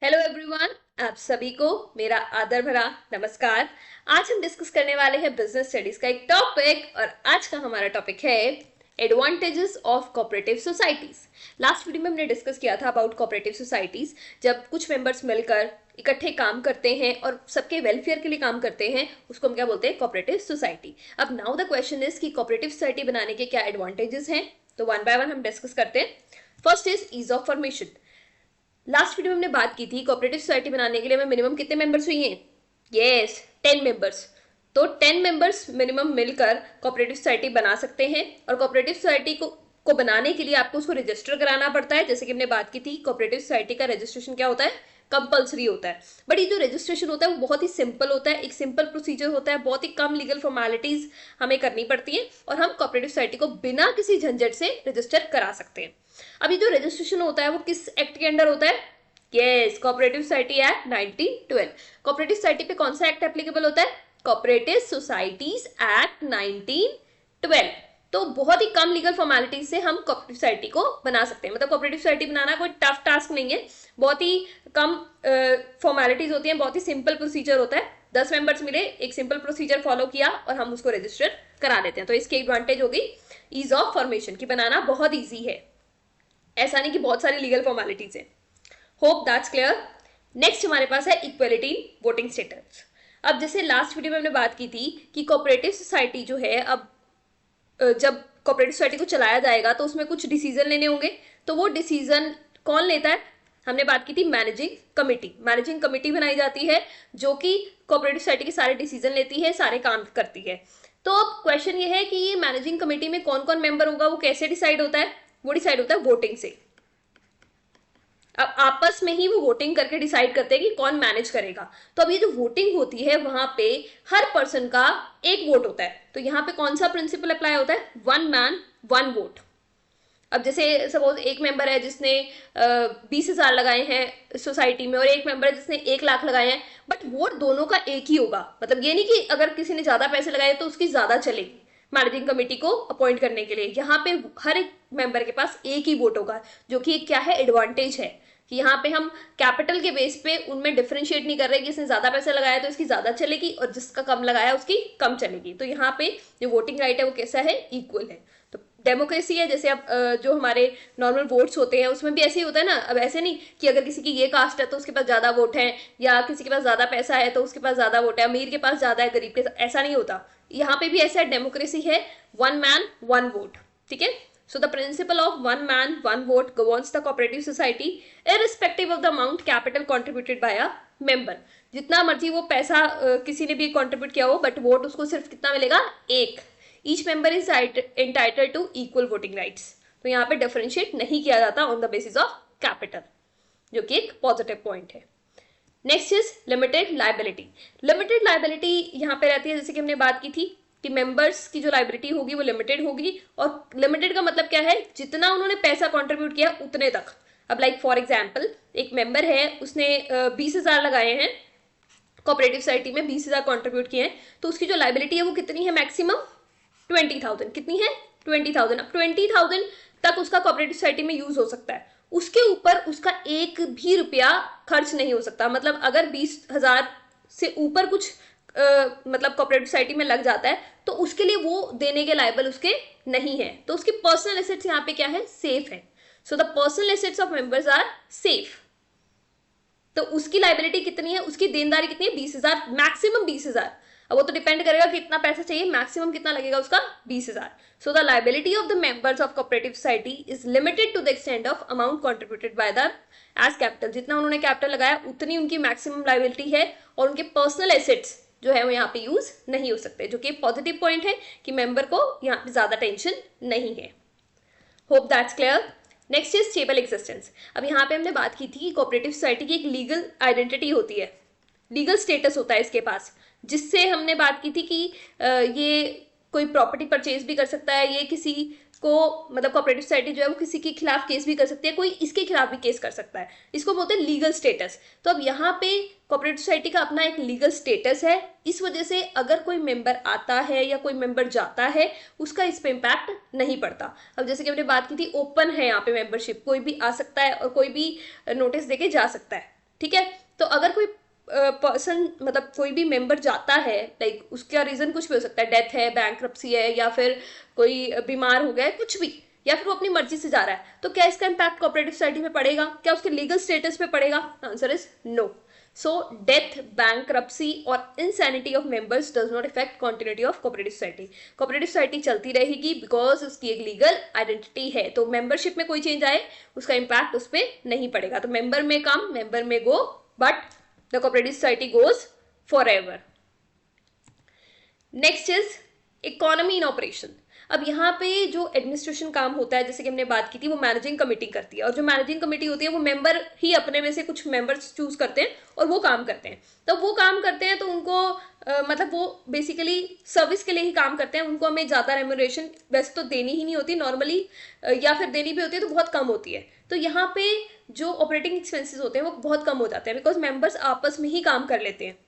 Hello everyone, आप सभी को मेरा आदर भरा नमस्कार। आज हम डिस्कस करने वाले हैं बिजनेस स्टडीज का एक टॉपिक और आज का हमारा टॉपिक है advantages of cooperative societies. Last video में हमने डिस्कस किया था अबाउट कोऑपरेटिव सोसाइटीज। जब कुछ मेंबर्स मिलकर इकट्ठे काम करते हैं और सबके वेलफेयर के लिए काम करते हैं उसको हम क्या बोलते हैं, कोऑपरेटिव सोसाइटी। अब नाउ द क्वेश्चन इज कि कोऑपरेटिव सोसाइटी बनाने के क्या एडवांटेजेस हैं, तो वन बाय वन हम डिस्कस करते हैं। First is ease of formation. Last video में हमने बात की थी कोऑपरेटिव सोसाइटी बनाने के लिए हमें मिनिमम कितने मेंबर्स चाहिए। Yes, 10 members. तो 10 मेंबर्स मिनिमम मिलकर कोऑपरेटिव सोसाइटी बना सकते हैं और कोऑपरेटिव सोसाइटी को बनाने के लिए आपको उसको रजिस्टर कराना पड़ता है। जैसे कि हमने बात की थी, कोऑपरेटिव सोसाइटी का रजिस्ट्रेशन क्या होता है, कंपल्सरी होता है। बट ये जो रजिस्ट्रेशन होता है वो बहुत ही सिंपल होता है, एक सिंपल प्रोसीजर होता है, बहुत ही कम लीगल फॉर्मेलिटीज हमें करनी पड़ती है और हम कोऑपरेटिव सोसाइटी को बिना किसी झंझट से रजिस्टर करा सकते हैं। अभी जो रजिस्ट्रेशन होता है वो किस एक्ट के अंडर होता है? Yes, cooperative society act 1912। Cooperative society पे कौन सा एक्ट एप्लीकेबल होता है? Cooperative societies act 1912। तो बहुत ही कम लीगल फॉर्मेलिटीज से हम कोऑपरेटिव सोसाइटी को बना सकते हैं। मतलब कोऑपरेटिव सोसाइटी बनाना कोई टफ टास्क नहीं है, बहुत ही कम फॉर्मेलिटीज होती हैं, बहुत ही सिंपल प्रोसीजर होता है। 10 मेंबर्स मिले, एक सिंपल प्रोसीजर फॉलो किया और हम उसको रजिस्टर करा देते हैं। तो इसकी एडवांटेज होगी ईज ऑफ फॉर्मेशन की, बनाना बहुत ईजी है, ऐसा नहीं कि बहुत सारी लीगल फॉर्मेलिटीज है। Hope that's clear. नेक्स्ट हमारे पास है इक्वलिटी इन वोटिंग स्टेटस। अब जैसे लास्ट वीडियो में हमने बात की थी कि कोऑपरेटिव सोसाइटी जो है, अब जब कोऑपरेटिव सोसाइटी को चलाया जाएगा तो उसमें कुछ डिसीजन लेने होंगे। तो वो डिसीजन कौन लेता है? हमने बात की थी मैनेजिंग कमिटी। मैनेजिंग कमिटी बनाई जाती है जो कि कोऑपरेटिव सोसाइटी के सारे डिसीजन लेती है, सारे काम करती है। तो अब क्वेश्चन ये है कि ये मैनेजिंग कमिटी में कौन कौन मेंबर होगा, वो कैसे डिसाइड होता है? वो डिसाइड होता है वोटिंग से। अब आपस में ही वो वोटिंग करके डिसाइड करते हैं कि कौन मैनेज करेगा। तो अब ये जो वोटिंग होती है वहां पे हर पर्सन का एक वोट होता है। तो यहाँ पे कौन सा प्रिंसिपल अप्लाई होता है? One man one vote. अब जैसे सपोज एक मेंबर है जिसने 20,000 लगाए हैं सोसाइटी में और एक मेंबर है जिसने 1 लाख लगाए हैं, बट वोट दोनों का एक ही होगा। मतलब ये नहीं कि अगर किसी ने ज्यादा पैसे लगाए तो उसकी ज्यादा चलेगी मैनेजिंग कमेटी को अपॉइंट करने के लिए। यहाँ पे हर एक मेंबर के पास एक ही वोट होगा, जो कि क्या है, एडवांटेज है कि यहाँ पे हम कैपिटल के बेस पे उनमें डिफरेंशिएट नहीं कर रहे कि इसने ज्यादा पैसा लगाया तो इसकी ज्यादा चलेगी और जिसका कम लगाया उसकी कम चलेगी। तो यहाँ पे जो वोटिंग राइट है वो कैसा है, इक्वल है। तो डेमोक्रेसी है। जैसे अब जो हमारे नॉर्मल वोट्स होते हैं उसमें भी ऐसे ही होता है ना। अब ऐसे नहीं कि अगर किसी की ये कास्ट है तो उसके पास ज्यादा वोट है, या किसी के पास ज्यादा पैसा है तो उसके पास ज्यादा वोट है, अमीर के पास ज्यादा है, गरीब के, ऐसा नहीं होता। यहाँ पे भी ऐसा डेमोक्रेसी है, वन मैन वन वोट। ठीक है। So the principle of one man one vote governs the cooperative society irrespective of the amount capital contributed by a member। जितना मर्जी वो पैसा किसी ने भी कंट्रीब्यूट किया हो, बट वोट उसको सिर्फ कितना मिलेगा, एक। Each member is entitled to equal voting rights. तो यहाँ पे डिफरेंशिएट नहीं किया जाता on the basis of capital, जो कि एक पॉजिटिव पॉइंट है। Next is limited liability. Limited liability यहाँ पे रहती है, जैसे कि हमने बात की थी कि मेंबर्स की जो लाइबिलिटी होगी वो लिमिटेड होगी। और लिमिटेड का मतलब क्या है, जितना उन्होंने पैसा कंट्रीब्यूट किया उतने तक। अब लाइक फॉर एग्जांपल एक मेंबर है, उसने 20,000 लगाए हैं कोऑपरेटिव सोसाइटी में, 20,000 कंट्रीब्यूट किए हैं, तो उसकी जो लाइबिलिटी है वो कितनी है, मैक्सिमम 20,000। कितनी है, 20,000। अब 20,000 तक उसका कोऑपरेटिव सोसाइटी में यूज हो सकता है, उसके ऊपर उसका एक भी रुपया खर्च नहीं हो सकता। मतलब अगर 20,000 से ऊपर कुछ मतलब कोऑपरेटिव सोसाइटी में लग जाता है तो उसके लिए वो देने के लायबल उसके नहीं है। तो उसकी पर्सनल एसेट्स यहाँ पे क्या है, सेफ है। So the personal assets of members are safe. तो उसकी लाइबिलिटी कितनी है, उसकी देनदारी कितनी है, 20,000, मैक्सिमम 20,000। अब वो तो डिपेंड करेगा कि कितना पैसा चाहिए, मैक्सिमम कितना लगेगा उसका, 20,000। So the liability of the members of cooperative society is limited to the extent of amount contributed by the as capital. जितना उन्होंने कैपिटल लगाया उतनी उनकी मैक्सिमम लाइबिलिटी है और उनके पर्सनल एसेट्स जो है वो यहाँ पे यूज नहीं हो सकते, जो कि पॉजिटिव पॉइंट है कि मेंबर को यहाँ पे ज्यादा टेंशन नहीं है। Hope that's clear. Next is stable existence. अब यहाँ पे हमने बात की थी कि कोऑपरेटिव सोसाइटी की एक लीगल आइडेंटिटी होती है, लीगल स्टेटस होता है इसके पास, जिससे हमने बात की थी कि ये कोई प्रॉपर्टी परचेज भी कर सकता है, ये किसी को मतलब कोऑपरेटिव सोसाइटी जो है वो किसी के खिलाफ केस भी कर सकती है, कोई इसके खिलाफ भी केस कर सकता है। इसको बोलते हैं लीगल स्टेटस। तो अब यहाँ पे कोऑपरेटिव सोसाइटी का अपना एक लीगल स्टेटस है, इस वजह से अगर कोई मेंबर आता है या कोई मेंबर जाता है उसका इस पे इम्पैक्ट नहीं पड़ता। अब जैसे कि हमने बात की थी, ओपन है यहाँ पे मेंबरशिप, कोई भी आ सकता है और कोई भी नोटिस देके जा सकता है। ठीक है। तो अगर कोई पर्सन मतलब कोई भी मेंबर जाता है, लाइक उसका रीजन कुछ भी हो सकता है, डेथ है, बैंक्रप्सी है, या फिर कोई बीमार हो गया है, कुछ भी, या फिर वो अपनी मर्जी से जा रहा है, तो क्या इसका इम्पैक्ट कोऑपरेटिव सोसाइटी पे पड़ेगा? क्या उसके लीगल स्टेटस पे पड़ेगा? Answer is no. So death, bankruptcy or insanity of members does not affect continuity of cooperative society. cooperative society चलती रहेगी because उसकी एक लीगल आइडेंटिटी है। तो मेंबरशिप में कोई चेंज आए उसका इम्पैक्ट उस पर नहीं पड़ेगा। तो मेंबर में come, member men go, but the cooperative society goes forever. Next is economy in operation. अब यहाँ पे जो एडमिनिस्ट्रेशन काम होता है, जैसे कि हमने बात की थी, वो मैनेजिंग कमेटी करती है, और जो मैनेजिंग कमेटी होती है वो मेंबर ही अपने में से कुछ मेंबर्स चूज करते हैं और वो काम करते हैं। तो वो काम करते हैं तो उनको मतलब वो बेसिकली सर्विस के लिए ही काम करते हैं, उनको हमें ज़्यादा रेम्यूनरेशन वैसे तो देनी ही नहीं होती नॉर्मली, या फिर देनी भी होती है तो बहुत कम होती है। तो यहाँ पे जो ऑपरेटिंग एक्सपेंसेस होते हैं वो बहुत कम हो जाते हैं, बिकॉज मेंबर्स आपस में ही काम कर लेते हैं।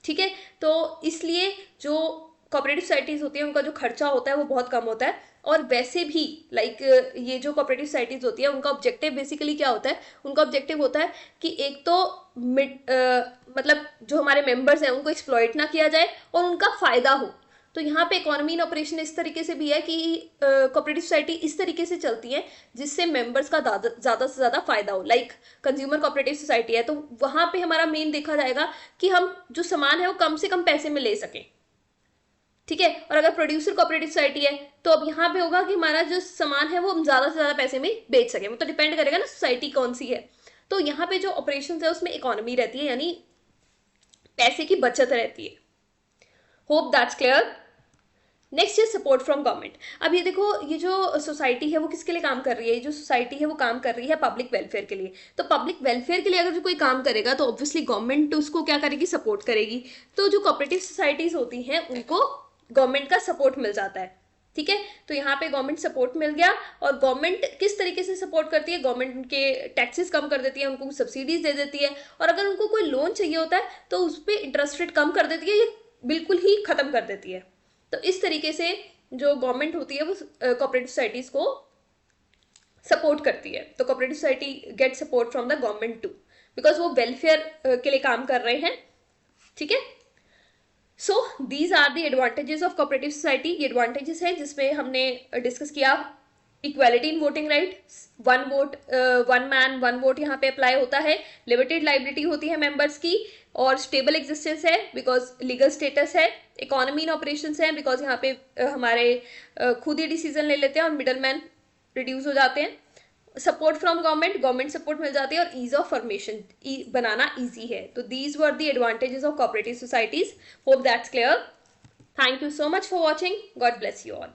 ठीक है, तो इसलिए जो कोऑपरेटिव सोसाइटीज होती है उनका जो खर्चा होता है वो बहुत कम होता है। और वैसे भी लाइक ये जो कोऑपरेटिव सोसाइटीज होती है उनका ऑब्जेक्टिव बेसिकली क्या होता है? उनका ऑब्जेक्टिव होता है कि एक तो मतलब जो हमारे मेंबर्स हैं उनको एक्सप्लॉइट ना किया जाए और उनका फायदा हो। तो यहाँ पे इकोनॉमी इन ऑपरेशन इस तरीके से भी है कि कोऑपरेटिव सोसाइटी इस तरीके से चलती है जिससे मेंबर्स का ज़्यादा से ज़्यादा फायदा हो। लाइक कंज्यूमर कोऑपरेटिव सोसाइटी है तो वहाँ पे हमारा मेन देखा जाएगा कि हम जो सामान है वो कम से कम पैसे में ले सकें। ठीक है, और अगर प्रोड्यूसर कोऑपरेटिव सोसाइटी है तो अब यहाँ पे होगा कि हमारा जो सामान है वो हम ज़्यादा से ज़्यादा पैसे में बेच सकें। वो तो डिपेंड करेगा ना सोसाइटी कौन सी है। तो यहाँ पे जो ऑपरेशन है उसमें इकोनॉमी रहती है, यानी पैसे की बचत रहती है। Hope that's clear. Next is support from government. अब ये देखो, ये जो सोसाइटी है वो किसके लिए काम कर रही है? ये जो सोसाइटी है वो काम कर रही है पब्लिक वेलफेयर के लिए। तो पब्लिक वेलफेयर के लिए अगर जो कोई काम करेगा तो ऑब्वियसली गवर्नमेंट उसको क्या करेगी? सपोर्ट करेगी। तो जो कोऑपरेटिव सोसाइटीज होती हैं उनको गवर्नमेंट का सपोर्ट मिल जाता है। ठीक है, तो यहाँ पे गवर्नमेंट सपोर्ट मिल गया। और गवर्नमेंट किस तरीके से सपोर्ट करती है? गवर्नमेंट उनके टैक्सेस कम कर देती है, उनको सब्सिडीज दे देती है, और अगर उनको कोई लोन चाहिए होता है तो उस पर इंटरेस्ट रेट कम कर देती है या बिल्कुल ही खत्म कर देती है। तो इस तरीके से जो गवर्नमेंट होती है वो कोऑपरेटिव सोसाइटीज को सपोर्ट करती है। तो cooperative society get support from the government too, because वो वेलफेयर के लिए काम कर रहे हैं। ठीक है, so these are the advantages of cooperative society. ये एडवांटेजेस है जिसमें हमने डिस्कस किया equality in voting right, one vote one man one vote यहाँ पे अप्लाई होता है, लिमिटेड लाइबिलिटी होती है मेंबर्स की, और स्टेबल एग्जिस्टेंस है बिकॉज लीगल स्टेटस है, इकोनॉमी इन ऑपरेशंस है बिकॉज यहाँ पे हमारे खुद ही डिसीजन ले लेते हैं और मिडल मैन रिड्यूस हो जाते हैं, support from government, government support मिल जाती है, और ईज ऑफ फॉर्मेशन बनाना ईजी है। तो these were the advantages of cooperative societies. Hope that's clear. Thank you so much for watching. God bless you all.